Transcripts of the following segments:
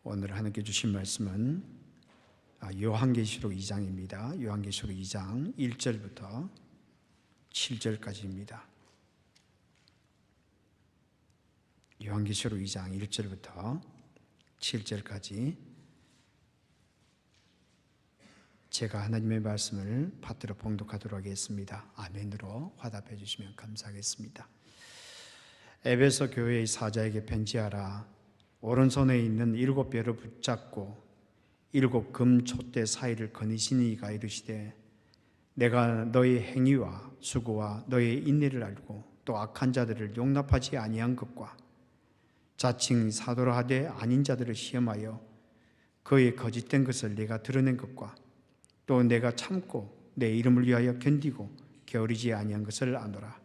오늘 하나님께 주신 말씀은 요한계시록 2장입니다. 요한계시록 2장 1절부터 7절까지입니다. 요한계시록 2장 1절부터 7절까지 제가 하나님의 말씀을 받들어 봉독하도록 하겠습니다. 아멘으로 화답해 주시면 감사하겠습니다. 에베소 교회의 사자에게 편지하라. 오른손에 있는 7뼈를 붙잡고 7 금 촛대 사이를 거니시니 이가 이르시되 내가 너의 행위와 수고와 너의 인내를 알고 또 악한 자들을 용납하지 아니한 것과 자칭 사도라 하되 아닌 자들을 시험하여 그의 거짓된 것을 내가 드러낸 것과 또 내가 참고 내 이름을 위하여 견디고 게으르지 아니한 것을 아노라.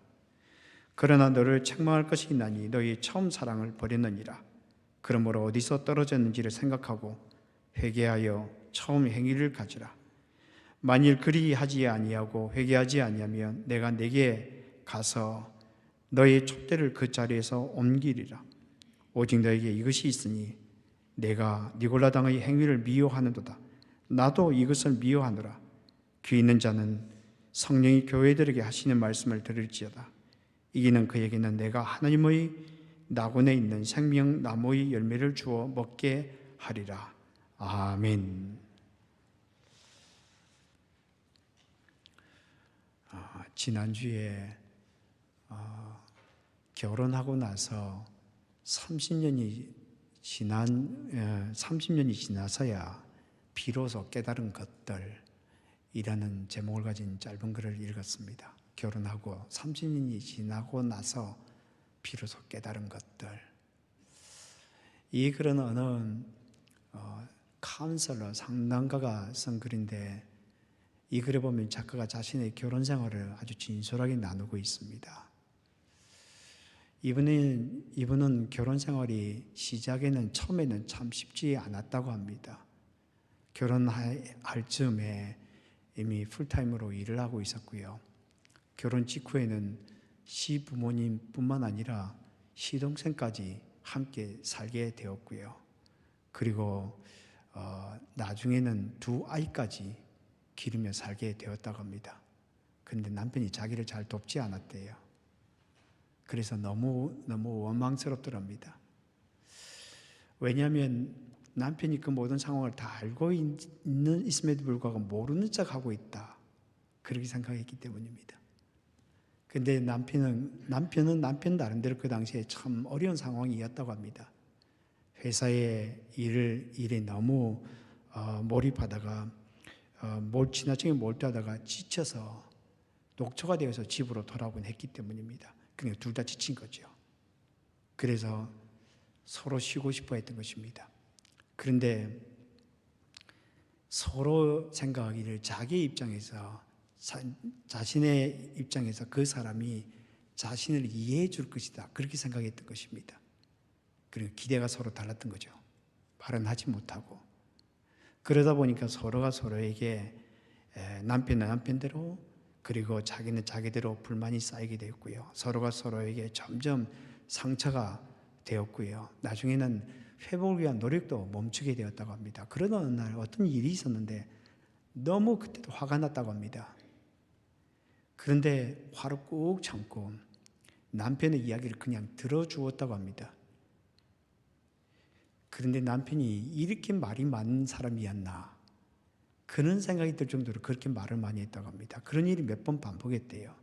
그러나 너를 책망할 것이 있나니 너의 처음 사랑을 버렸느니라. 그러므로 어디서 떨어졌는지를 생각하고 회개하여 처음 행위를 가지라. 만일 그리 하지 아니하고 회개하지 아니하면 내가 내게 가서 너의 촛대를 그 자리에서 옮기리라. 오직 너에게 이것이 있으니 내가 니골라당의 행위를 미워하는도다. 나도 이것을 미워하노라. 귀 있는 자는 성령이 교회들에게 하시는 말씀을 들을지어다. 이기는 그에게는 내가 하나님의 낙원에 있는 생명나무의 열매를 주어 먹게 하리라. 아멘. 지난주에 결혼하고 나서 30년이 지나서야 비로소 깨달은 것들이라는 제목을 가진 짧은 글을 읽었습니다. 결혼하고 30년이 지나고 나서 비로소 깨달은 것들. 이 글은 어느 카운셀러, 상담가가 쓴 글인데 이 글에 보면 작가가 자신의 결혼 생활을 아주 진솔하게 나누고 있습니다. 이분은 결혼 생활이 처음에는 참 쉽지 않았다고 합니다. 결혼할 즈음에 이미 풀타임으로 일을 하고 있었고요. 결혼 직후에는 시부모님뿐만 아니라 시동생까지 함께 살게 되었고요. 그리고 나중에는 2 아이까지 기르며 살게 되었다고 합니다. 그런데 남편이 자기를 잘 돕지 않았대요. 그래서 너무 원망스럽더랍니다. 왜냐하면 남편이 그 모든 상황을 다 알고 있음에도 불구하고 모르는 척하고 있다. 그렇게 생각했기 때문입니다. 근데 남편은 남편 나름대로 그 당시에 참 어려운 상황이었다고 합니다. 회사의 일에 너무 몰입하다가 지나치게 몰두하다가 지쳐서 녹초가 되어서 집으로 돌아오곤 했기 때문입니다. 그러니까 둘 다 지친 거죠. 그래서 서로 쉬고 싶어 했던 것입니다. 그런데 서로 생각하기를 자기의 입장에서 자신의 입장에서 그 사람이 자신을 이해해 줄 것이다. 그렇게 생각했던 것입니다. 그리고 기대가 서로 달랐던 거죠. 말은 하지 못하고. 그러다 보니까 서로가 서로에게 남편은 남편대로 그리고 자기는 자기대로 불만이 쌓이게 되었고요. 서로가 서로에게 점점 상처가 되었고요. 나중에는 회복을 위한 노력도 멈추게 되었다고 합니다. 그러던 어느 날 어떤 일이 있었는데 너무 그때도 화가 났다고 합니다. 그런데 화를 꾹 참고 남편의 이야기를 그냥 들어주었다고 합니다. 그런데 남편이 이렇게 말이 많은 사람이었나 그런 생각이 들 정도로 그렇게 말을 많이 했다고 합니다. 그런 일이 몇 번 반복했대요.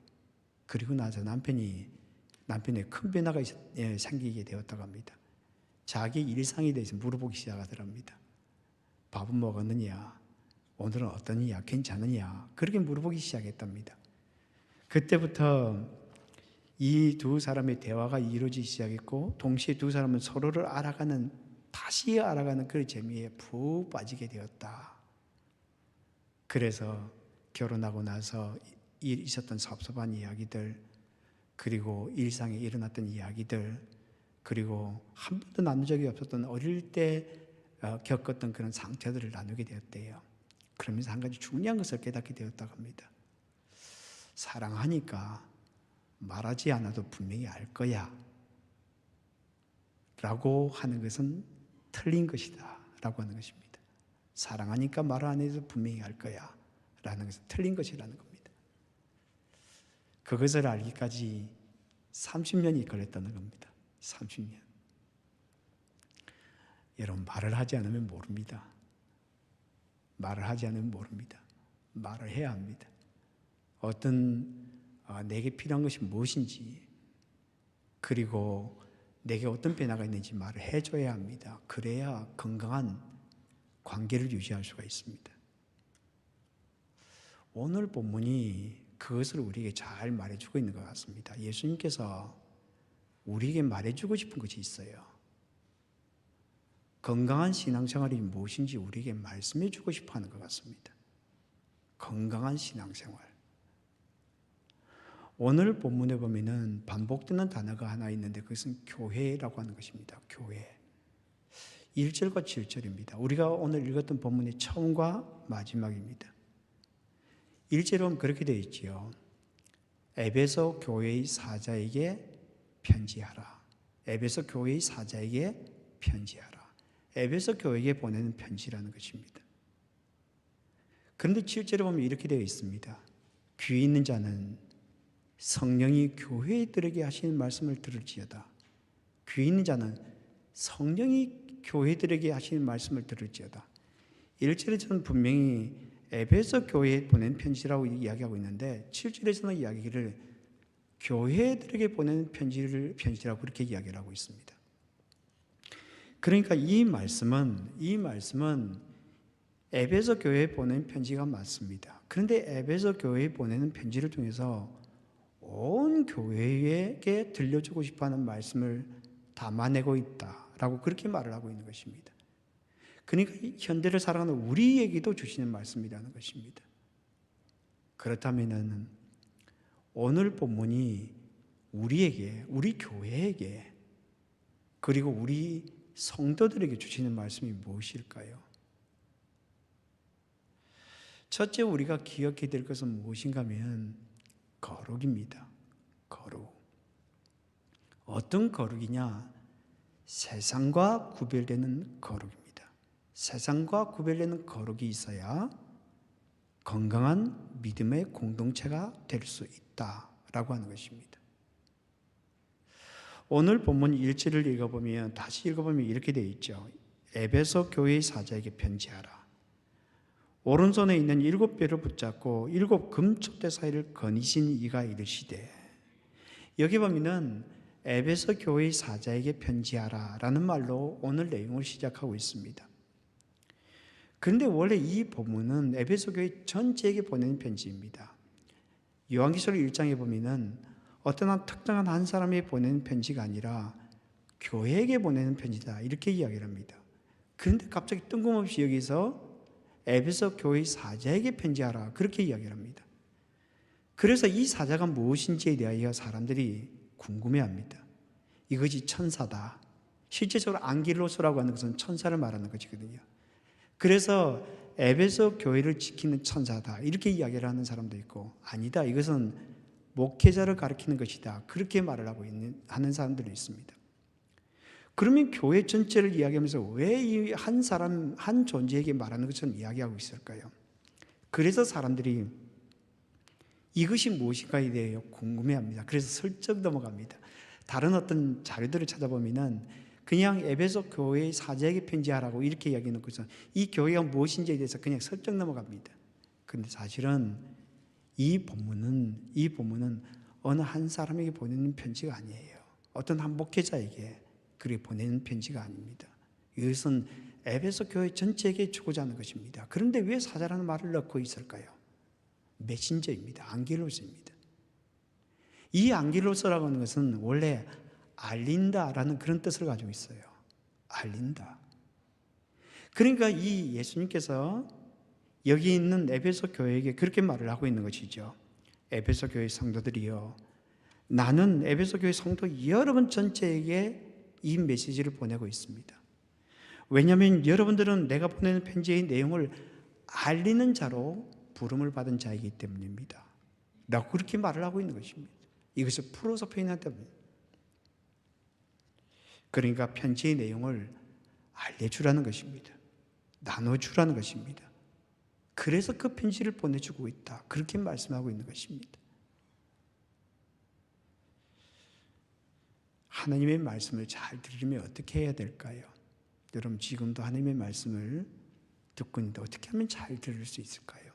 그리고 나서 남편의 큰 변화가 생기게 되었다고 합니다. 자기 일상에 대해서 물어보기 시작하더랍니다. 밥은 먹었느냐? 오늘은 어떠느냐? 괜찮으냐? 그렇게 물어보기 시작했답니다. 그때부터 이 2 사람의 대화가 이루어지기 시작했고 동시에 2 사람은 서로를 다시 알아가는 그 재미에 푹 빠지게 되었다. 그래서 결혼하고 나서 있었던 섭섭한 이야기들, 그리고 일상에 일어났던 이야기들, 그리고 한 번도 나눈 적이 없었던 어릴 때 겪었던 그런 상처들을 나누게 되었대요. 그러면서 한 가지 중요한 것을 깨닫게 되었다고 합니다. 사랑하니까 말하지 않아도 분명히 알 거야 라고 하는 것은 틀린 것이다. 라고 하는 것입니다. 사랑하니까 말 안 해도 분명히 알 거야 라는 것은 틀린 것이라는 겁니다. 그것을 알기까지 30년이 걸렸다는 겁니다. 30년. 여러분, 말을 하지 않으면 모릅니다. 말을 하지 않으면 모릅니다. 말을 해야 합니다. 내게 필요한 것이 무엇인지, 그리고 내게 어떤 변화가 있는지 말을 해줘야 합니다. 그래야 건강한 관계를 유지할 수가 있습니다. 오늘 본문이 그것을 우리에게 잘 말해주고 있는 것 같습니다. 예수님께서 우리에게 말해주고 싶은 것이 있어요. 건강한 신앙생활이 무엇인지 우리에게 말씀해주고 싶어 하는 것 같습니다. 건강한 신앙생활. 오늘 본문에 보면은 반복되는 단어가 하나 있는데 그것은 교회라고 하는 것입니다. 교회. 1절과 7절입니다. 우리가 오늘 읽었던 본문의 처음과 마지막입니다. 1절은 그렇게 되어 있지요. 에베소 교회의 사자에게 편지하라. 에베소 교회의 사자에게 편지하라. 에베소 교회에게 보내는 편지라는 것입니다. 그런데 7절에 보면 이렇게 되어 있습니다. 귀 있는 자는 성령이 교회들에게 하시는 말씀을 들을지어다. 귀 있는 자는 성령이 교회들에게 하시는 말씀을 들을지어다. 1절에서는 분명히 에베소 교회에 보낸 편지라고 이야기하고 있는데 7절에서는 이야기를 교회들에게 보내는 편지라고 그렇게 이야기를 하고 있습니다. 그러니까 이 말씀은 에베소 교회에 보낸 편지가 맞습니다. 그런데 에베소 교회에 보내는 편지를 통해서 온 교회에게 들려주고 싶어하는 말씀을 담아내고 있다라고 그렇게 말을 하고 있는 것입니다. 그러니까 현대를 살아가는 우리에게도 주시는 말씀이라는 것입니다. 그렇다면 오늘 본문이 우리에게, 우리 교회에게, 그리고 우리 성도들에게 주시는 말씀이 무엇일까요? 첫째 우리가 기억해야 될 것은 무엇인가 하면 거룩입니다. 거룩. 어떤 거룩이냐? 세상과 구별되는 거룩입니다. 세상과 구별되는 거룩이 있어야 건강한 믿음의 공동체가 될 수 있다라고 하는 것입니다. 오늘 본문 1절을 읽어보면 다시 읽어보면 이렇게 되어 있죠. 에베소 교회의 사자에게 편지하라. 오른손에 있는 7뼈를 붙잡고 7 금촛대 사이를 거니신 이가 이르시되. 여기 보면은 에베소 교회의 사자에게 편지하라 라는 말로 오늘 내용을 시작하고 있습니다. 그런데 원래 이 본문은 에베소 교회 전체에게 보내는 편지입니다. 요한계시록 1장에 보면은 어떤 특정한 한 사람에게 보내는 편지가 아니라 교회에게 보내는 편지다 이렇게 이야기를 합니다. 그런데 갑자기 뜬금없이 여기서 에베소 교회의 사자에게 편지하라 그렇게 이야기를 합니다. 그래서 이 사자가 무엇인지에 대하여 사람들이 궁금해합니다. 이것이 천사다. 실제적으로 안겔로스라고 하는 것은 천사를 말하는 것이거든요. 그래서 에베소 교회를 지키는 천사다 이렇게 이야기를 하는 사람도 있고, 아니다 이것은 목회자를 가리키는 것이다 그렇게 말을 하는 사람들이 있습니다. 그러면 교회 전체를 이야기하면서 왜 이 한 사람 한 존재에게 말하는 것처럼 이야기하고 있을까요? 그래서 사람들이 이것이 무엇인가에 대해 궁금해합니다. 그래서 슬쩍 넘어갑니다. 다른 어떤 자료들을 찾아보면은 그냥 에베소 교회의 사자에게 편지하라고 이렇게 이야기하는 것은 이 교회가 무엇인지에 대해서 그냥 슬쩍 넘어갑니다. 그런데 사실은 이 본문은 어느 한 사람에게 보내는 편지가 아니에요. 어떤 한 목회자에게 그렇게 보내는 편지가 아닙니다. 이것은 에베소 교회 전체에게 주고자 하는 것입니다. 그런데 왜 사자라는 말을 넣고 있을까요? 메신저입니다. 안겔로스입니다. 이 안겔로스라고 하는 것은 원래 알린다라는 그런 뜻을 가지고 있어요. 알린다. 그러니까 이 예수님께서 여기 있는 에베소 교회에게 그렇게 말을 하고 있는 것이죠. 에베소 교회 성도들이요, 나는 에베소 교회 성도 여러분 전체에게 이 메시지를 보내고 있습니다. 왜냐하면 여러분들은 내가 보내는 편지의 내용을 알리는 자로 부름을 받은 자이기 때문입니다 라고 그렇게 말을 하고 있는 것입니다. 이것을 풀어서 표현한다. 그러니까 편지의 내용을 알려주라는 것입니다. 나눠주라는 것입니다. 그래서 그 편지를 보내주고 있다. 그렇게 말씀하고 있는 것입니다. 하나님의 말씀을 잘 들으려면 어떻게 해야 될까요? 여러분 지금도 하나님의 말씀을 듣고 있는데 어떻게 하면 잘 들을 수 있을까요?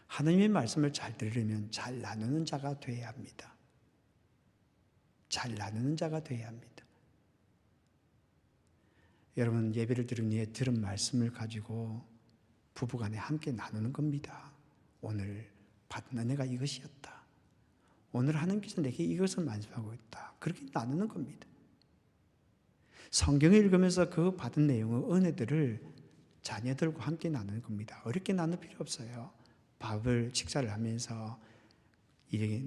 하나님의 말씀을 잘 들으려면 잘 나누는 자가 되어야 합니다. 잘 나누는 자가 되어야 합니다. 여러분 예배를 들은 후에 들은 말씀을 가지고 부부간에 함께 나누는 겁니다. 오늘 받은 은혜가 이것이었다. 오늘 하나님께서 내게 이것을 말씀하고 있다. 그렇게 나누는 겁니다. 성경을 읽으면서 그 받은 내용의 은혜들을 자녀들과 함께 나누는 겁니다. 어렵게 나눌 필요 없어요. 밥을 식사를 하면서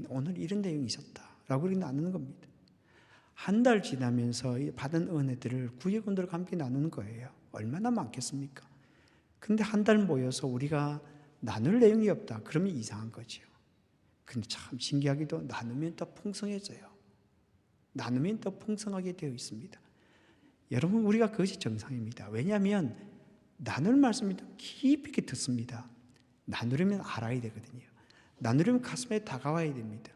오늘 이런 내용이 있었다라고 이렇게 나누는 겁니다. 한 달 지나면서 받은 은혜들을 구역원들과 함께 나누는 거예요. 얼마나 많겠습니까? 근데 한 달 모여서 우리가 나눌 내용이 없다. 그러면 이상한 거죠. 근데 참 신기하게도 나누면 더 풍성해져요. 나누면 더 풍성하게 되어 있습니다. 여러분 우리가 그것이 정상입니다. 왜냐하면 나눌 말씀이 더 깊이 있게 듣습니다. 나누려면 알아야 되거든요. 나누려면 가슴에 다가와야 됩니다.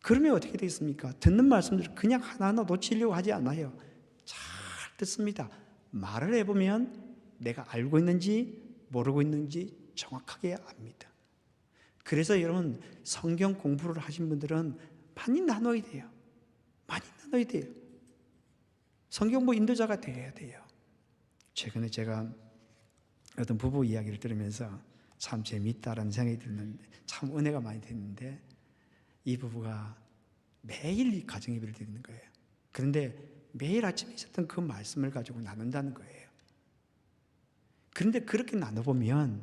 그러면 어떻게 되겠습니까? 듣는 말씀들을 그냥 하나하나 놓치려고 하지 않아요. 잘 듣습니다. 말을 해보면 내가 알고 있는지 모르고 있는지 정확하게 압니다. 그래서 여러분 성경 공부를 하신 분들은 많이 나눠야 돼요. 많이 나눠야 돼요. 성경부 인도자가 되어야 돼요. 최근에 제가 어떤 부부 이야기를 들으면서 참 재미있다라는 생각이 들었는데 참 은혜가 많이 됐는데 이 부부가 매일 이 가정예배를 드리는 거예요. 그런데 매일 아침에 있었던 그 말씀을 가지고 나눈다는 거예요. 그런데 그렇게 나눠보면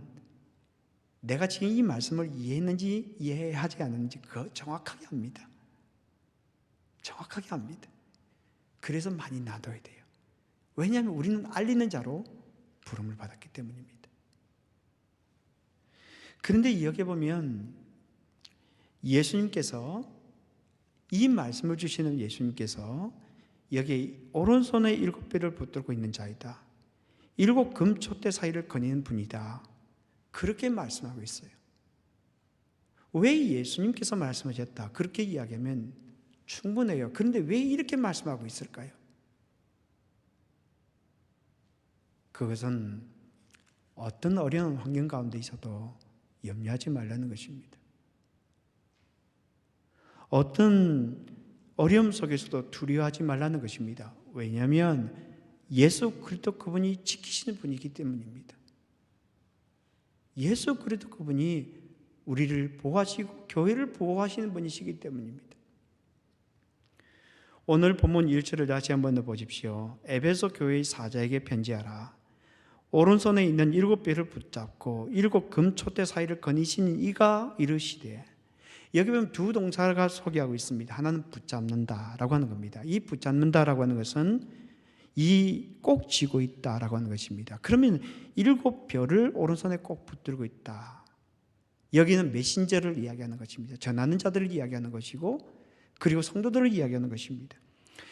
내가 지금 이 말씀을 이해했는지 이해하지 않았는지 그거 정확하게 압니다. 정확하게 압니다. 그래서 많이 나눠야 돼요. 왜냐하면 우리는 알리는 자로 부름을 받았기 때문입니다. 그런데 여기 보면 예수님께서 이 말씀을 주시는 예수님께서 여기 오른손에 7배를 붙들고 있는 자이다. 7 금촛대 사이를 거니는 분이다. 그렇게 말씀하고 있어요. 왜 예수님께서 말씀하셨다? 그렇게 이야기하면 충분해요. 그런데 왜 이렇게 말씀하고 있을까요? 그것은 어떤 어려운 환경 가운데 있어도 염려하지 말라는 것입니다. 어떤 어려움 속에서도 두려워하지 말라는 것입니다. 왜냐하면 예수 그리스도 그분이 지키시는 분이기 때문입니다. 예수 그리스도 그분이 우리를 보호하시고 교회를 보호하시는 분이시기 때문입니다. 오늘 본문 1절을 다시 한번 보십시오. 에베소 교회의 사자에게 편지하라. 오른손에 있는 7배를 붙잡고 7 금촛대 사이를 거니시는 이가 이르시되, 여기 보면 두 동사가 소개하고 있습니다. 하나는 붙잡는다라고 하는 겁니다. 이 붙잡는다라고 하는 것은 이 꼭 쥐고 있다라고 하는 것입니다. 그러면 7별을 오른손에 꼭 붙들고 있다. 여기는 메신저를 이야기하는 것입니다. 전하는 자들을 이야기하는 것이고, 그리고 성도들을 이야기하는 것입니다.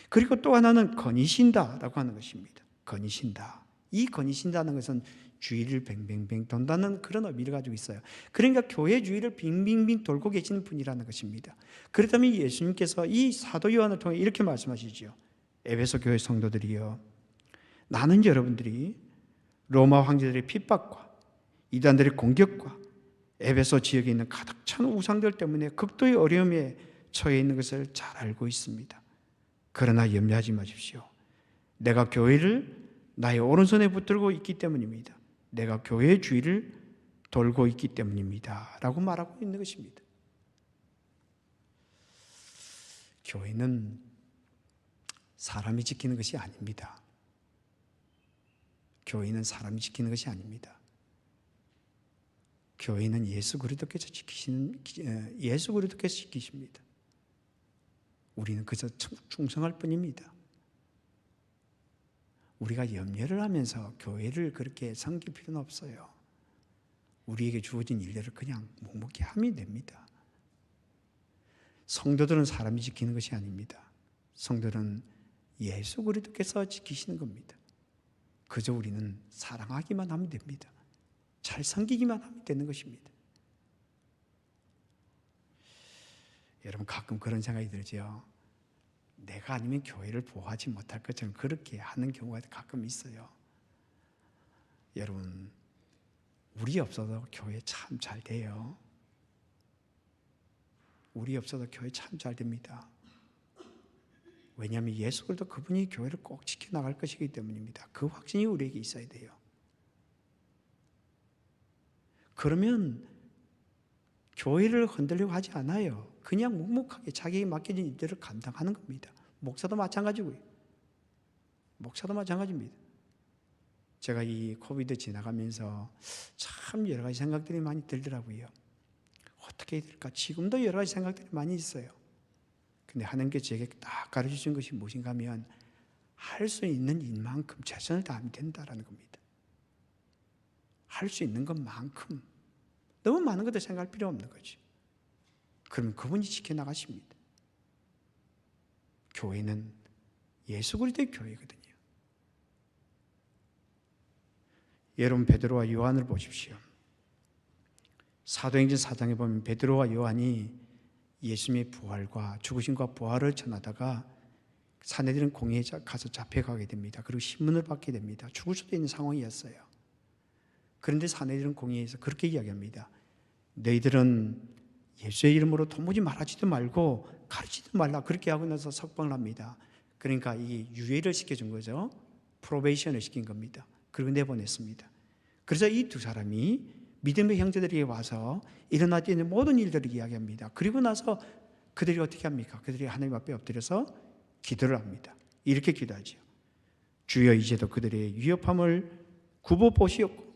그리고 또 하나는 거니신다라고 하는 것입니다. 거니신다. 이 거니신다는 것은 주위를 뱅뱅뱅 돈다는 그런 의미를 가지고 있어요. 그러니까 교회 주위를 빙빙빙 돌고 계시는 분이라는 것입니다. 그렇다면 예수님께서 이 사도 요한을 통해 이렇게 말씀하시죠. 에베소 교회 성도들이여, 나는 여러분들이 로마 황제들의 핍박과 이단들의 공격과 에베소 지역에 있는 가득 찬 우상들 때문에 극도의 어려움에 처해 있는 것을 잘 알고 있습니다. 그러나 염려하지 마십시오. 내가 교회를 나의 오른손에 붙들고 있기 때문입니다. 내가 교회의 주위를 돌고 있기 때문입니다. 라고 말하고 있는 것입니다. 교회는 사람이 지키는 것이 아닙니다. 교회는 사람이 지키는 것이 아닙니다. 교회는 예수 그리스도께서 지키십니다. 우리는 그저 충성할 뿐입니다. 우리가 염려를 하면서 교회를 그렇게 섬길 필요는 없어요. 우리에게 주어진 일들을 그냥 묵묵히 하면 됩니다. 성도들은 사람이 지키는 것이 아닙니다. 성도는 예수 그리스도께서 지키시는 겁니다. 그저 우리는 사랑하기만 하면 됩니다. 잘 섬기기만 하면 되는 것입니다. 여러분 가끔 그런 생각이 들죠. 내가 아니면 교회를 보호하지 못할 것처럼 그렇게 하는 경우가 가끔 있어요. 여러분 우리 없어도 교회 참 잘 돼요. 우리 없어도 교회 참 잘 됩니다. 왜냐하면 예수 그리스도 그분이 교회를 꼭 지켜나갈 것이기 때문입니다. 그 확신이 우리에게 있어야 돼요. 그러면 교회를 흔들려고 하지 않아요. 그냥 묵묵하게 자기에게 맡겨진 일들을 감당하는 겁니다. 목사도 마찬가지고요. 목사도 마찬가지입니다. 제가 이 코비드 지나가면서 참 여러 가지 생각들이 많이 들더라고요. 어떻게 해야 될까? 지금도 여러 가지 생각들이 많이 있어요. 근데 하나님께 저에게 딱 가르쳐준 것이 무엇인가 하면 할 수 있는 일만큼 최선을 다하면 된다라는 겁니다. 할 수 있는 것만큼 너무 많은 것도 생각할 필요 없는 거죠. 그러면 그분이 지켜나가십니다. 교회는 예수 그리스도의 교회거든요. 여러분 베드로와 요한을 보십시오. 사도행전 4장에 보면 베드로와 요한이 예수님의 부활과 죽으심과 부활을 전하다가 사내들은 공회에 가서 잡혀가게 됩니다. 그리고 신문을 받게 됩니다. 죽을 수도 있는 상황이었어요. 그런데 사내들은 공회에서 그렇게 이야기합니다. 너희들은 예수의 이름으로 도무지 말하지도 말고 가르치지도 말라. 그렇게 하고 나서 석방을 합니다. 그러니까 이 유예를 시켜준 거죠. 프로베이션을 시킨 겁니다. 그리고 내보냈습니다. 그래서 이 두 사람이 믿음의 형제들에게 와서 일어나지 있는 모든 일들을 이야기합니다. 그리고 나서 그들이 어떻게 합니까? 그들이 하나님 앞에 엎드려서 기도를 합니다. 이렇게 기도하죠. 주여 이제도 그들의 위협함을 굽어 보시옵고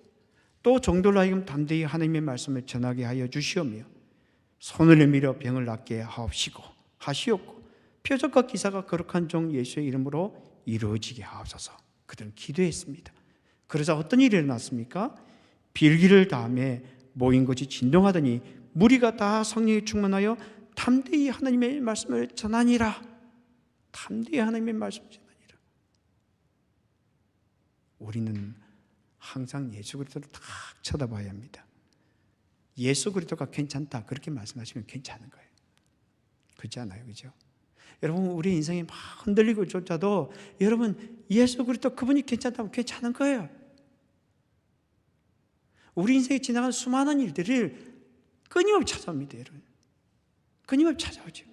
또 종들로 하여금 담대히 하나님의 말씀을 전하게 하여 주시오며 손을 내밀어 병을 낫게 하시옵고 표적과 기사가 거룩한 종 예수의 이름으로 이루어지게 하옵소서. 그들은 기도했습니다. 그래서 어떤 일이 일어났습니까? 빌기를 다음에 모인 것이 진동하더니 무리가 다 성령에 충만하여 담대히 하나님의 말씀을 전하니라. 담대히 하나님의 말씀을 전하니라. 우리는 항상 예수 그리스도를 딱 쳐다봐야 합니다. 예수 그리스도가 괜찮다 그렇게 말씀하시면 괜찮은 거예요. 그렇지 않아요? 그죠? 여러분 우리 인생이 막 흔들리고 조차도 여러분 예수 그리스도 그분이 괜찮다면 괜찮은 거예요. 우리 인생에 지나가는 수많은 일들을 끊임없이 찾아옵니다. 여러분. 끊임없이 찾아오죠.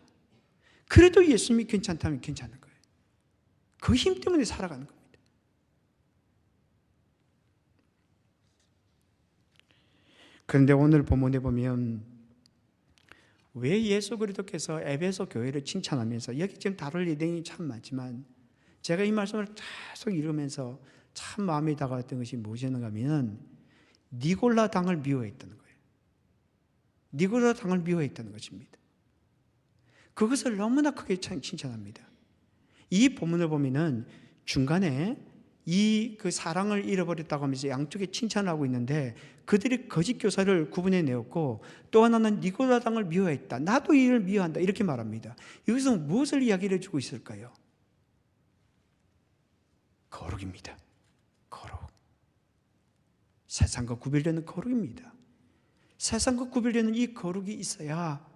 그래도 예수님이 괜찮다면 괜찮은 거예요. 그 힘 때문에 살아가는 겁니다. 그런데 오늘 본문에 보면 왜 예수 그리스도께서 에베소 교회를 칭찬하면서 여기 지금 다룰 내용이 참 많지만 제가 이 말씀을 계속 읽으면서 참 마음에 다가왔던 것이 무엇이었는가 하면 니골라 당을 미워했다는 거예요. 니골라 당을 미워했다는 것입니다. 그것을 너무나 크게 칭찬합니다. 이 본문을 보면은 중간에 그 사랑을 잃어버렸다고 하면서 양쪽에 칭찬을 하고 있는데 그들이 거짓 교사를 구분해 내었고 또 하나는 니골라 당을 미워했다. 나도 이를 미워한다. 이렇게 말합니다. 여기서 무엇을 이야기를 해주고 있을까요? 거룩입니다. 거룩. 세상과 구별되는 거룩입니다. 세상과 구별되는 이 거룩이 있어야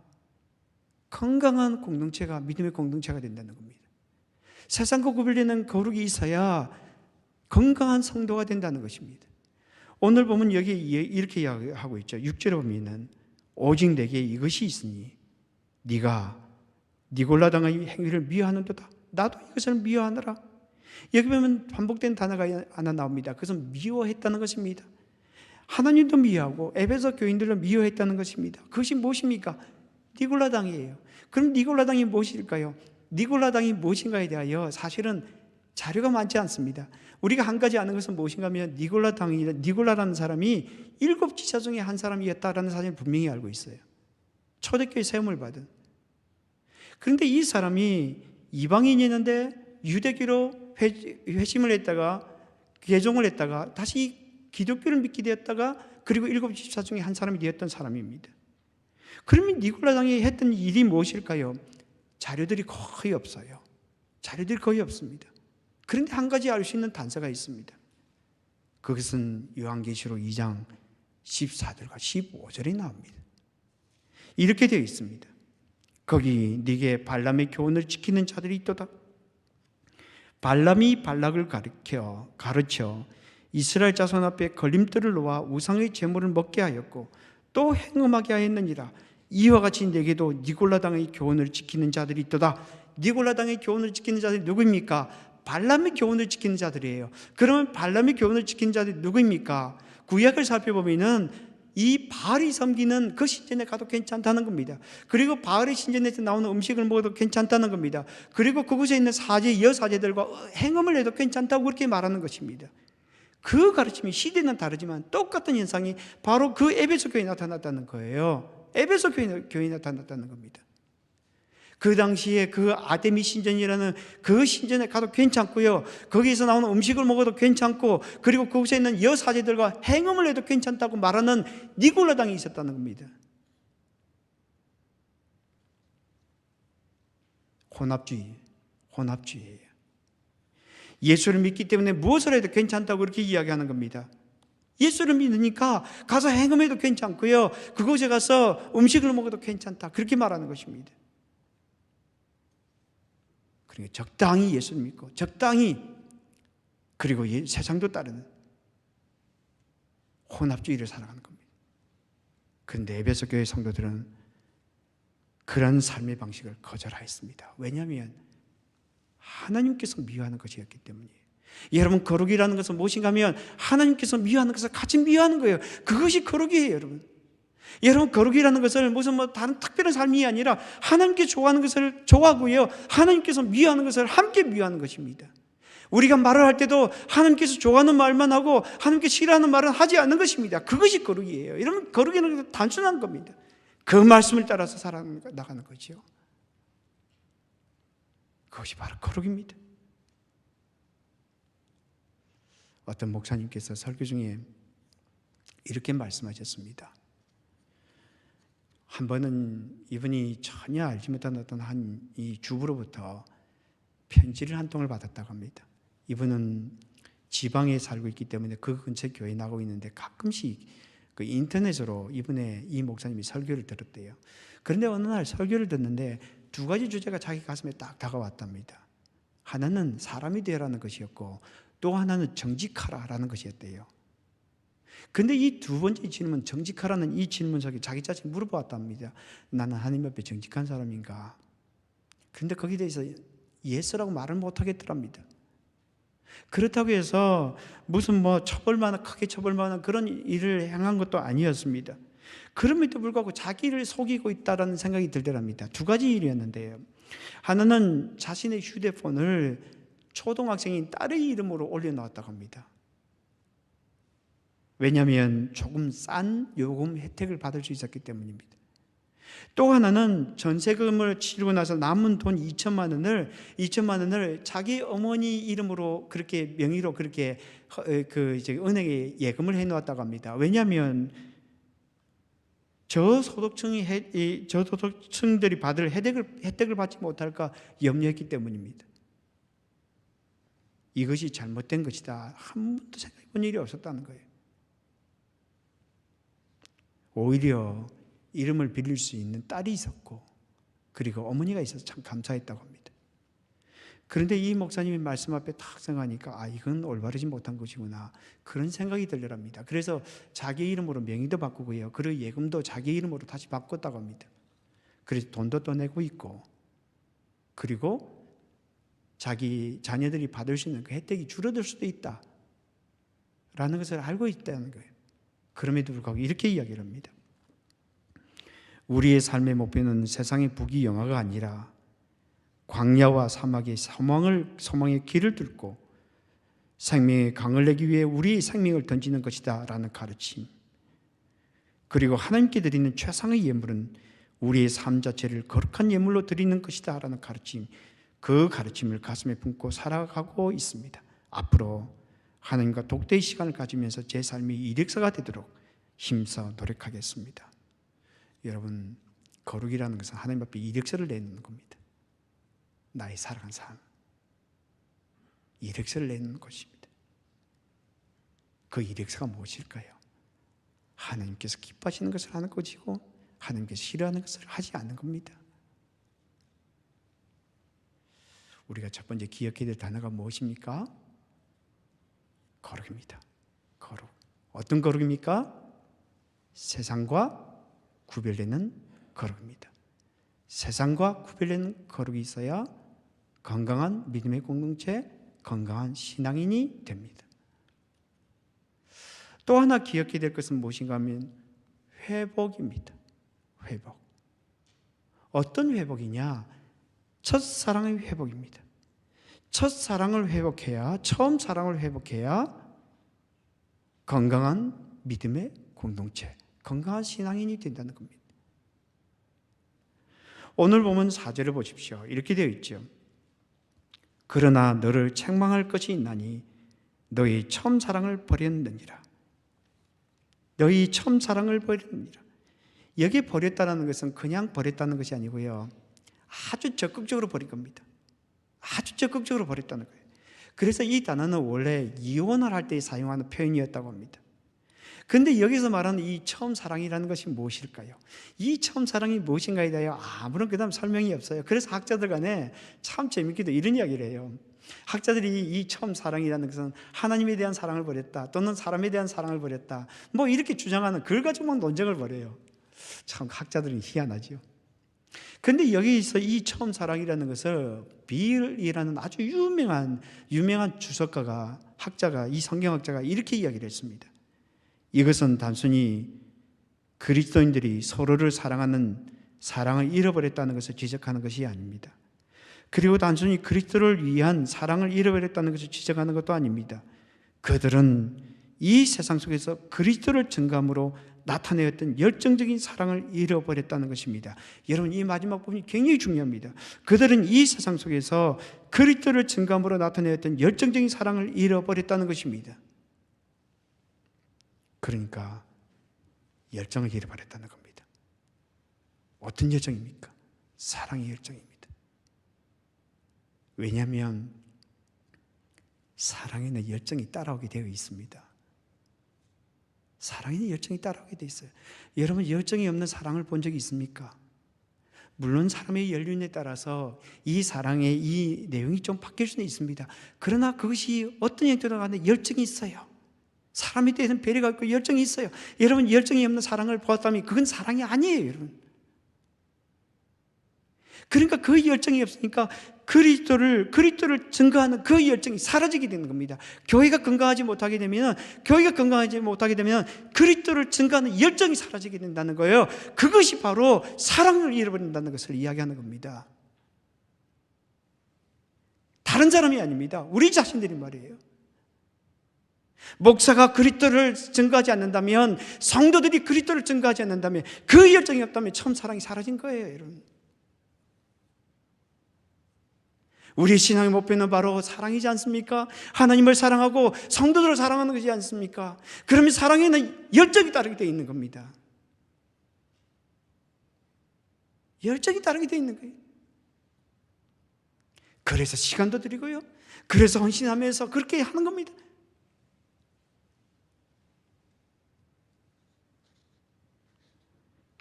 건강한 공동체가 믿음의 공동체가 된다는 겁니다. 세상과 구별되는 거룩이 있어야 건강한 성도가 된다는 것입니다. 오늘 보면 여기 이렇게 이야기하고 있죠. 6절에 보면은 오직 내게 이것이 있으니 네가 니골라 당의 행위를 미워하는도다. 나도 이것을 미워하노라. 여기 보면 반복된 단어가 하나 나옵니다. 그것은 미워했다는 것입니다. 하나님도 미워하고 에베소 교인들도 미워했다는 것입니다. 그것이 무엇입니까? 니골라 당이에요. 그럼 니골라 당이 무엇일까요? 니골라 당이 무엇인가에 대하여 사실은 자료가 많지 않습니다. 우리가 한 가지 아는 것은 무엇인가 하면 니골라라는 사람이 7지사 중에 한 사람이었다라는 사실을 분명히 알고 있어요. 초대교회 세움을 받은. 그런데 이 사람이 이방인이었는데 유대교로 회심을 했다가 개종을 했다가 다시 기독교를 믿게 되었다가 그리고 7지사 중에 한 사람이 되었던 사람입니다. 그러면 니골라 당이 했던 일이 무엇일까요? 자료들이 거의 없어요. 자료들이 거의 없습니다. 그런데 한 가지 알 수 있는 단서가 있습니다. 그것은 요한계시록 2장 14절과 15절에 나옵니다. 이렇게 되어 있습니다. 거기 네게 발람의 교훈을 지키는 자들이 있도다. 발람이 발락을 가르쳐 이스라엘 자손 앞에 걸림돌을 놓아 우상의 제물을 먹게 하였고 또 행음하게 하였느니라. 이와 같이 내게도 니골라 당의 교훈을 지키는 자들이 있도다. 니골라 당의 교훈을 지키는 자들이 누구입니까? 발람의 교훈을 지키는 자들이에요. 그러면 발람의 교훈을 지키는 자들이 누구입니까? 구약을 살펴보면은 이 바알이 섬기는 그 신전에 가도 괜찮다는 겁니다. 그리고 바알의 신전에서 나오는 음식을 먹어도 괜찮다는 겁니다. 그리고 그곳에 있는 사제, 여사제들과 행음을 해도 괜찮다고 그렇게 말하는 것입니다. 그 가르침이 시대는 다르지만 똑같은 현상이 바로 그 에베소 교회에 나타났다는 거예요. 에베소 교회에 나타났다는 겁니다. 그 당시에 그 아데미 신전이라는 그 신전에 가도 괜찮고요, 거기에서 나오는 음식을 먹어도 괜찮고, 그리고 그곳에 있는 여사제들과 행음을 해도 괜찮다고 말하는 니골라당이 있었다는 겁니다. 혼합주의예요. 예수를 믿기 때문에 무엇을 해도 괜찮다고 그렇게 이야기하는 겁니다. 예수를 믿으니까 가서 행음해도 괜찮고요, 그곳에 가서 음식을 먹어도 괜찮다, 그렇게 말하는 것입니다. 그러니까 적당히 예수를 믿고 적당히, 그리고 세상도 따르는 혼합주의를 살아가는 겁니다. 그런데 에베소 교회 성도들은 그런 삶의 방식을 거절하였습니다. 왜냐하면 하나님께서 미워하는 것이었기 때문이에요. 여러분, 거룩이라는 것은 무엇인가 하면 하나님께서 미워하는 것을 같이 미워하는 거예요. 그것이 거룩이에요, 여러분. 여러분, 거룩이라는 것을 무슨 다른 특별한 삶이 아니라 하나님께 좋아하는 것을 좋아하고요, 하나님께서 미워하는 것을 함께 미워하는 것입니다. 우리가 말을 할 때도 하나님께서 좋아하는 말만 하고 하나님께 싫어하는 말은 하지 않는 것입니다. 그것이 거룩이에요. 여러분, 거룩이라는 것은 단순한 겁니다. 그 말씀을 따라서 살아나가는 거죠. 그것이 바로 거룩입니다. 어떤 목사님께서 설교 중에 이렇게 말씀하셨습니다. 한 번은 이분이 전혀 알지 못한 어떤 한 이 주부로부터 편지를 한 통을 받았다고 합니다. 이분은 지방에 살고 있기 때문에 그 근처 교회에 나가고 있는데 가끔씩 그 인터넷으로 이 목사님이 설교를 들었대요. 그런데 어느 날 설교를 듣는데 두 가지 주제가 자기 가슴에 딱 다가왔답니다. 하나는 사람이 되어라는 것이었고, 또 하나는 정직하라라는 것이었대요. 근데 이 두 번째 질문, 정직하라는 이 질문 속에 자기 자신이 물어보았답니다. 나는 하나님 앞에 정직한 사람인가? 그런데 거기에 대해서 예스라고 말을 못하겠더랍니다. 그렇다고 해서 무슨 크게 처벌만한 그런 일을 행한 것도 아니었습니다. 그럼에도 불구하고 자기를 속이고 있다는 생각이 들더랍니다. 두 가지 일이었는데요. 하나는 자신의 휴대폰을 초등학생인 딸의 이름으로 올려놓았다고 합니다. 왜냐하면 조금 싼 요금 혜택을 받을 수 있었기 때문입니다. 또 하나는 전세금을 치르고 나서 남은 돈 2천만 원을 자기 어머니 이름으로 그렇게 명의로 그렇게 은행에 예금을 해놓았다고 합니다. 왜냐하면 저소득층들이 받을 혜택을 받지 못할까 염려했기 때문입니다. 이것이 잘못된 것이다, 한 번도 생각해 본 일이 없었다는 거예요. 오히려 이름을 빌릴 수 있는 딸이 있었고, 그리고 어머니가 있어서 참 감사했다고 합니다. 그런데 이 목사님의 말씀 앞에 딱 생각하니까 이건 올바르지 못한 것이구나, 그런 생각이 들더랍니다. 그래서 자기 이름으로 명의도 바꾸고요, 그리고 예금도 자기 이름으로 다시 바꿨다고 합니다. 그래서 돈도 더 내고 있고, 그리고 자기 자녀들이 받을 수 있는 그 혜택이 줄어들 수도 있다 라는 것을 알고 있다는 거예요. 그럼에도 불구하고 이렇게 이야기를 합니다. 우리의 삶의 목표는 세상의 부귀영화가 아니라 광야와 사막의 소망의 길을 뚫고 생명의 강을 내기 위해 우리의 생명을 던지는 것이다 라는 가르침, 그리고 하나님께 드리는 최상의 예물은 우리의 삶 자체를 거룩한 예물로 드리는 것이다 라는 가르침, 그 가르침을 가슴에 품고 살아가고 있습니다. 앞으로 하나님과 독대의 시간을 가지면서 제 삶이 이력서가 되도록 힘써 노력하겠습니다. 여러분, 거룩이라는 것은 하나님 앞에 이력서를 내는 겁니다. 나의 살아간 삶, 이력서를 내는 것입니다. 그 이력서가 무엇일까요? 하나님께서 기뻐하시는 것을 하는 것이고 하나님께서 싫어하는 것을 하지 않는 겁니다. 우리가 첫 번째 기억해야 될 단어가 무엇입니까? 거룩입니다. 거룩. 어떤 거룩입니까? 세상과 구별되는 거룩입니다. 세상과 구별되는 거룩이 있어야 건강한 믿음의 공동체, 건강한 신앙인이 됩니다. 또 하나 기억해야 될 것은 무엇인가 하면 회복입니다. 회복. 어떤 회복이냐? 첫사랑의 회복입니다. 첫사랑을 회복해야, 처음 사랑을 회복해야 건강한 믿음의 공동체, 건강한 신앙인이 된다는 겁니다. 오늘 보면 4절을 보십시오. 이렇게 되어 있죠. 그러나 너를 책망할 것이 있나니 너희 처음 사랑을 버렸느니라. 너희 처음 사랑을 버렸느니라. 여기 버렸다는 것은 그냥 버렸다는 것이 아니고요, 아주 적극적으로 버린 겁니다. 아주 적극적으로 버렸다는 거예요. 그래서 이 단어는 원래 이혼을 할 때 사용하는 표현이었다고 합니다. 그런데 여기서 말하는 이 처음 사랑이라는 것이 무엇일까요? 이 처음 사랑이 무엇인가에 대하여 아무런 그다음 설명이 없어요. 그래서 학자들 간에 참 재밌게도 이런 이야기를 해요. 학자들이 이 처음 사랑이라는 것은 하나님에 대한 사랑을 버렸다, 또는 사람에 대한 사랑을 버렸다, 뭐 이렇게 주장하는, 그걸 가지고 막 논쟁을 벌여요. 참 학자들은 희한하죠. 그런데 여기서 이 처음 사랑이라는 것을 빌이라는 아주 유명한 주석가가, 학자가, 이 성경학자가 이렇게 이야기를 했습니다. 이것은 단순히 그리스도인들이 서로를 사랑하는 사랑을 잃어버렸다는 것을 지적하는 것이 아닙니다. 그리고 단순히 그리스도를 위한 사랑을 잃어버렸다는 것을 지적하는 것도 아닙니다. 그들은 이 세상 속에서 그리스도를 증거함으로 나타내었던 열정적인 사랑을 잃어버렸다는 것입니다. 여러분, 이 마지막 부분이 굉장히 중요합니다. 그들은 이 세상 속에서 그리스도를 증거함으로 나타내었던 열정적인 사랑을 잃어버렸다는 것입니다. 그러니까 열정을 잃어버렸다는 겁니다. 어떤 열정입니까? 사랑의 열정입니다. 왜냐하면 사랑에는 열정이 따라오게 되어 있습니다. 사랑에는 열정이 따라오게 되어 있어요. 여러분, 열정이 없는 사랑을 본 적이 있습니까? 물론 사람의 연륜에 따라서 이 사랑의 이 내용이 좀 바뀔 수는 있습니다. 그러나 그것이 어떤 형태로 가는데 열정이 있어요. 사람에 대해서는 배려가 있고 열정이 있어요. 여러분, 열정이 없는 사랑을 보았다면 그건 사랑이 아니에요, 여러분. 그러니까 그 열정이 없으니까 그리스도를 증거하는 그 열정이 사라지게 되는 겁니다. 교회가 건강하지 못하게 되면 그리스도를 증거하는 열정이 사라지게 된다는 거예요. 그것이 바로 사랑을 잃어버린다는 것을 이야기하는 겁니다. 다른 사람이 아닙니다. 우리 자신들이 말이에요. 목사가 그리스도를 증거하지 않는다면, 성도들이 그리스도를 증거하지 않는다면, 그 열정이 없다면 처음 사랑이 사라진 거예요, 여러분. 우리 신앙의 목표는 바로 사랑이지 않습니까? 하나님을 사랑하고 성도들을 사랑하는 것이지 않습니까? 그러면 사랑에는 열정이 따르게 되어 있는 겁니다. 열정이 따르게 되어 있는 거예요. 그래서 시간도 드리고요, 그래서 헌신하면서 그렇게 하는 겁니다.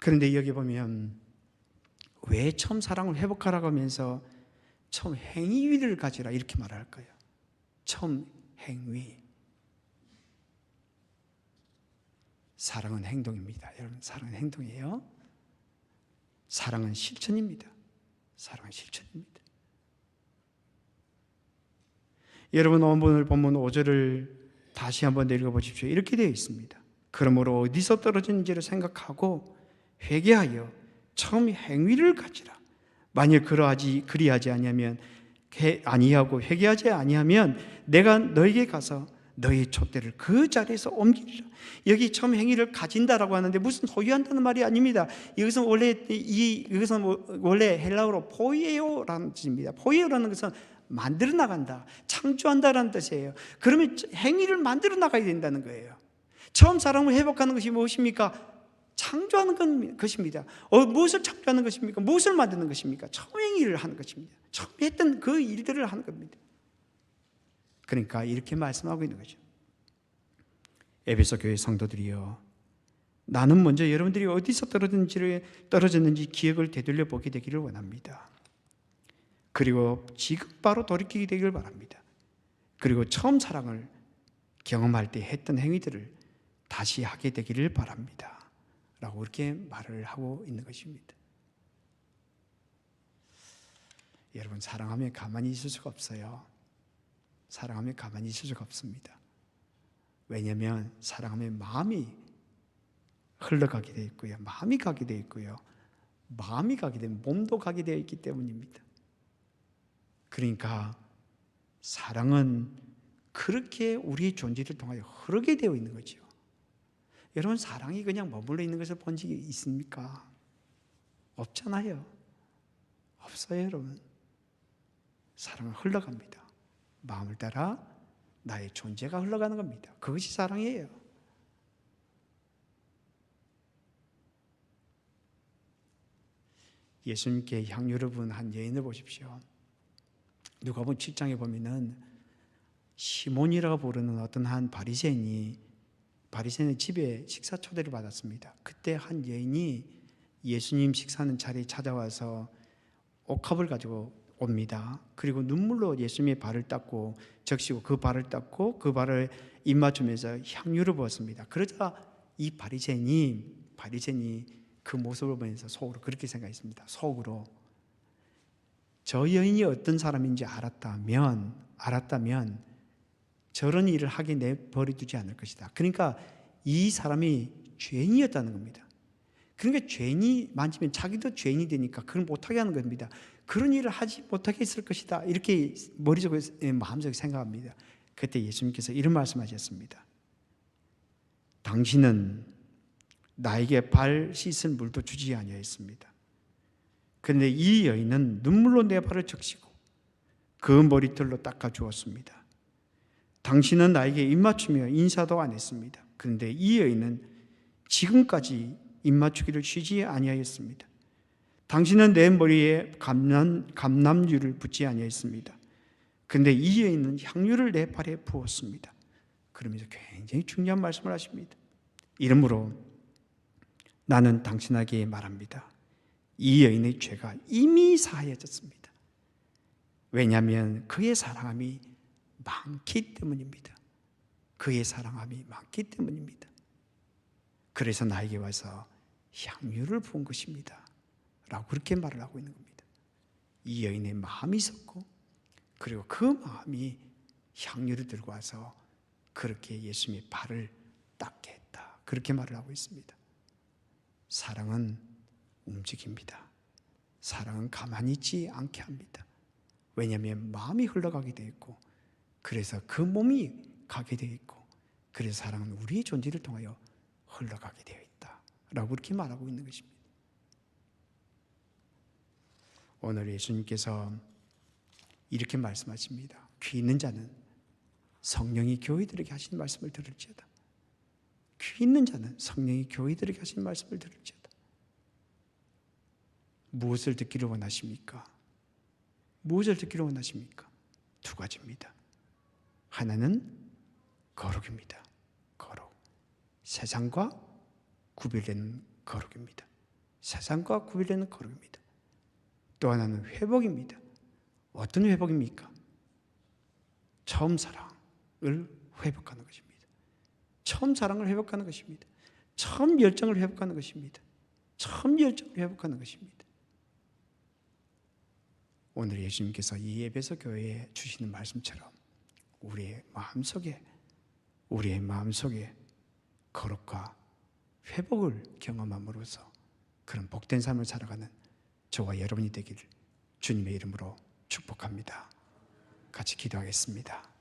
그런데 여기 보면 왜 처음 사랑을 회복하라고 하면서 처음 행위를 가지라 이렇게 말할 거예요. 처음 행위. 사랑은 행동입니다. 여러분, 사랑은 행동이에요. 사랑은 실천입니다. 사랑은 실천입니다. 여러분, 오늘 본문 5절을 다시 한번 읽어보십시오. 이렇게 되어 있습니다. 그러므로 어디서 떨어졌는지를 생각하고 회개하여 처음 행위를 가지라. 만일 그리하지 아니하면 아니하고 회개하지 아니하면 내가 너에게 가서 너의 촛대를 그 자리에서 옮기리라. 여기 처음 행위를 가진다라고 하는데 무슨 소유한다는 말이 아닙니다. 이것은 원래 헬라어로 포이에오라는 뜻입니다. 포이에오라는 것은 만들어 나간다, 창조한다라는 뜻이에요. 그러면 행위를 만들어 나가야 된다는 거예요. 처음 사랑을 회복하는 것이 무엇입니까? 창조하는 것입니다. 무엇을 창조하는 것입니까? 무엇을 만드는 것입니까? 처음 행위를 하는 것입니다. 처음 했던 그 일들을 하는 겁니다. 그러니까 이렇게 말씀하고 있는 거죠. 에베소 교회 성도들이여, 나는 먼저 여러분들이 어디서 떨어졌는지 기억을 되돌려 보게 되기를 원합니다. 그리고 지금 바로 돌이키게 되기를 바랍니다. 그리고 처음 사랑을 경험할 때 했던 행위들을 다시 하게 되기를 바랍니다. 라고 이렇게 말을 하고 있는 것입니다. 여러분, 사랑하면 가만히 있을 수가 없어요. 사랑하면 가만히 있을 수가 없습니다. 왜냐하면 사랑하면 마음이 흘러가게 되어 있고요, 마음이 가게 되어 있고요, 마음이 가게 되면 몸도 가게 되어 있기 때문입니다. 그러니까 사랑은 그렇게 우리의 존재를 통하여 흐르게 되어 있는 거죠. 여러분, 사랑이 그냥 머물러 있는 것을 본 적이 있습니까? 없잖아요. 없어요, 여러분. 사랑은 흘러갑니다. 마음을 따라 나의 존재가 흘러가는 겁니다. 그것이 사랑이에요. 예수님께 향유를 부은 한 여인을 보십시오. 누가복음 7장에 보면은 시몬이라고 부르는 어떤 한 바리새인의 집에 식사 초대를 받았습니다. 그때 한 여인이 예수님 식사하는 자리에 찾아와서 옥합을 가지고 옵니다. 그리고 눈물로 예수님의 발을 닦고 적시고 그 발을 닦고 그 발을 입 맞추면서 향유를 부었습니다. 그러자 이 바리새인이 그 모습을 보면서 속으로 그렇게 생각했습니다. 속으로, 저 여인이 어떤 사람인지 알았다면 저런 일을 하게 내버려두지 않을 것이다. 그러니까 이 사람이 죄인이었다는 겁니다. 그러니까 죄인이 만지면 자기도 죄인이 되니까 그걸 못하게 하는 겁니다. 그런 일을 하지 못하게 했을 것이다. 이렇게 머릿속에, 마음속에 생각합니다. 그때 예수님께서 이런 말씀하셨습니다. 당신은 나에게 발 씻을 물도 주지 아니하였습니다. 그런데 이 여인은 눈물로 내 발을 적시고 그 머리털로 닦아 주었습니다. 당신은 나에게 입맞추며 인사도 안 했습니다. 그런데 이 여인은 지금까지 입맞추기를 쉬지 아니하였습니다. 당신은 내 머리에 감람유를 붓지 아니하였습니다. 그런데 이 여인은 향유를 내 발에 부었습니다. 그러면서 굉장히 중요한 말씀을 하십니다. 이러므로 나는 당신에게 말합니다. 이 여인의 죄가 이미 사하여졌습니다. 왜냐하면 그의 사랑함이 많기 때문입니다. 그의 사랑함이 많기 때문입니다. 그래서 나에게 와서 향유를 부은 것입니다. 라고 그렇게 말을 하고 있는 겁니다. 이 여인의 마음이 있었고, 그리고 그 마음이 향유를 들고 와서 그렇게 예수님의 발을 닦게 했다. 그렇게 말을 하고 있습니다. 사랑은 움직입니다. 사랑은 가만히 있지 않게 합니다. 왜냐하면 마음이 흘러가게 되어 있고, 그래서 그 몸이 가게 되어 있고, 그래서 사랑은 우리의 존재를 통하여 흘러가게 되어 있다. 라고 그렇게 말하고 있는 것입니다. 오늘 예수님께서 이렇게 말씀하십니다. 귀 있는 자는 성령이 교회들에게 하신 말씀을 들을지어다. 귀 있는 자는 성령이 교회들에게 하신 말씀을 들을지어다. 무엇을 듣기를 원하십니까? 무엇을 듣기를 원하십니까? 두 가지입니다. 하나는 거룩입니다. 거룩. 세상과 구별되는 거룩입니다. 세상과 구별되는 거룩입니다. 또 하나는 회복입니다. 어떤 회복입니까? 처음 사랑을 회복하는 것입니다. 처음 사랑을 회복하는 것입니다. 처음 열정을 회복하는 것입니다. 처음 열정을 회복하는 것입니다. 오늘 예수님께서 이 에베소 교회에 주시는 말씀처럼 우리의 마음속에 거룩과 회복을 경험함으로써 그런 복된 삶을 살아가는 저와 여러분이 되기를 주님의 이름으로 축복합니다. 같이 기도하겠습니다.